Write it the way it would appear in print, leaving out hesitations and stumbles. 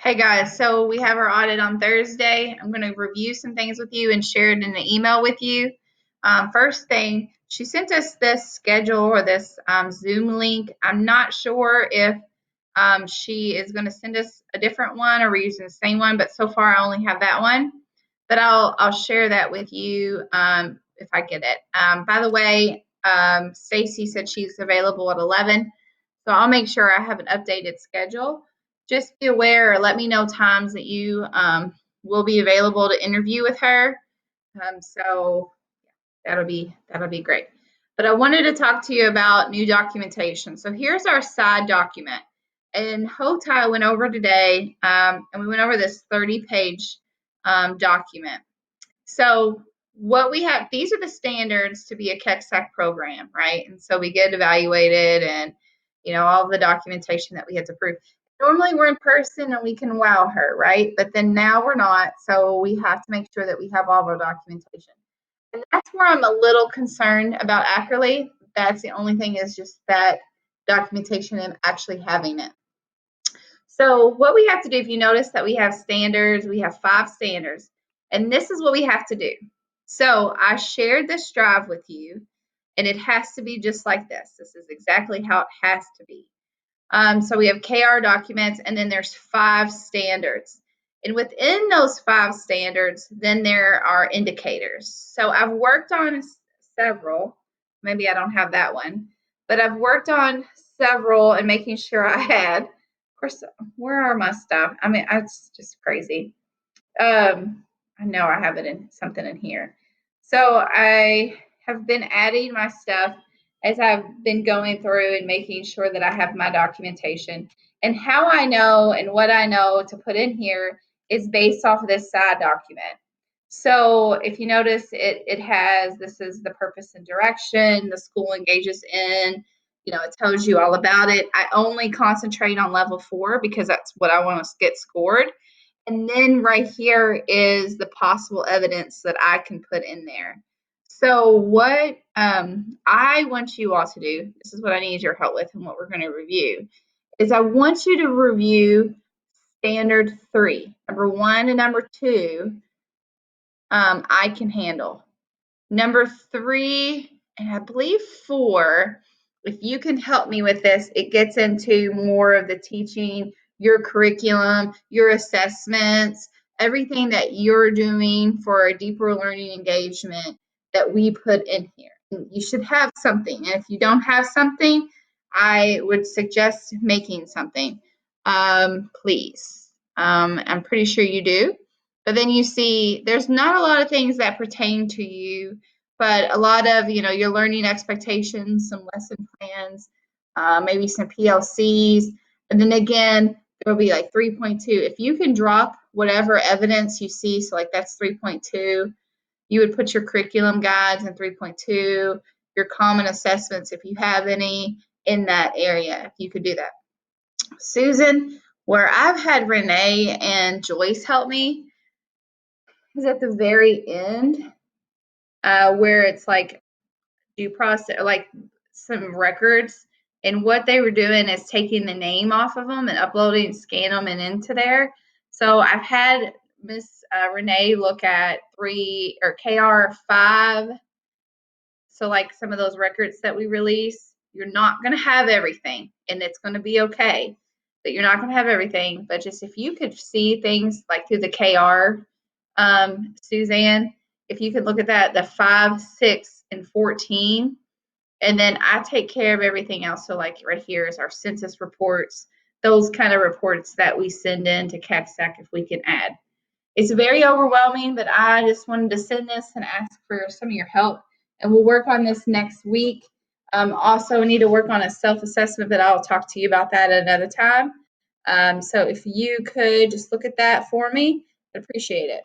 Hey guys, so we have our audit on Thursday. I'm going to review some things with you and share it in an email with you. First thing, she sent us this schedule or this Zoom link. I'm not sure if she is going to send us a different one or we're using the same one, but so far I only have that one. But I'll share that with you if I get it. By the way, Stacy said she's available at 11, so I'll make sure I have an updated schedule. Just be aware or let me know times that you will be available to interview with her. So that'll be great. But I wanted to talk to you about new documentation. So here's our side document. And Hotai went over today, and we went over this 30-page document. So what we have, these are the standards to be a KECSAC program, right? And so we get evaluated and, all the documentation that we had to prove. Normally we're in person and we can wow her, right? But then now we're not, so we have to make sure that we have all of our documentation. And that's where I'm a little concerned about Ackerley. That's the only thing, is just that documentation and actually having it. So what we have to do, if you notice that we have standards, we have 5 standards, and this is what we have to do. So I shared this drive with you, and it has to be just like this. This is exactly how it has to be. So we have KR documents, and then there's 5 standards. And within those 5 standards, then there are indicators. So I've worked on several. Maybe I don't have that one, but I've worked on several and making sure I had. Of course, where are my stuff? I mean, it's just crazy. I know I have it in something in here. So I have been adding my stuff as I've been going through and making sure that I have my documentation. And how I know and what I know to put in here is based off of this side document. So if you notice, it has, this is the purpose and direction, the school engages in, it tells you all about it. I only concentrate on level 4 because that's what I want to get scored. And then right here is the possible evidence that I can put in there. So what I want you all to do, this is what I need your help with and what we're going to review, is I want you to review standard 3. Number 1 and number 2, I can handle. Number 3, and I believe 4, if you can help me with this, it gets into more of the teaching, your curriculum, your assessments, everything that you're doing for a deeper learning engagement that we put in here. You should have something. And if you don't have something, I would suggest making something, please. I'm pretty sure you do. But then you see there's not a lot of things that pertain to you, but a lot of, your learning expectations, some lesson plans, maybe some PLCs. And then again, there will be like 3.2. If you can drop whatever evidence you see, so like that's 3.2, you would put your curriculum guides in 3.2, your common assessments, if you have any, in that area, if you could do that. Susan, where I've had Renee and Joyce help me, is at the very end, where it's like due process, like some records, and what they were doing is taking the name off of them and uploading, scan them, and into there. So I've had Miss Renee look at 3 or KR5. So like some of those records that we release, you're not going to have everything, and it's going to be okay. But you're not going to have everything. But just if you could see things like through the KR, Suzanne, if you could look at that, the 5, 6, and 14, and then I take care of everything else. So like right here is our census reports, those kind of reports that we send in to KECSAC if we can add. It's very overwhelming, but I just wanted to send this and ask for some of your help. And we'll work on this next week. Also, we need to work on a self-assessment, but I'll talk to you about that at another time. So if you could just look at that for me, I'd appreciate it.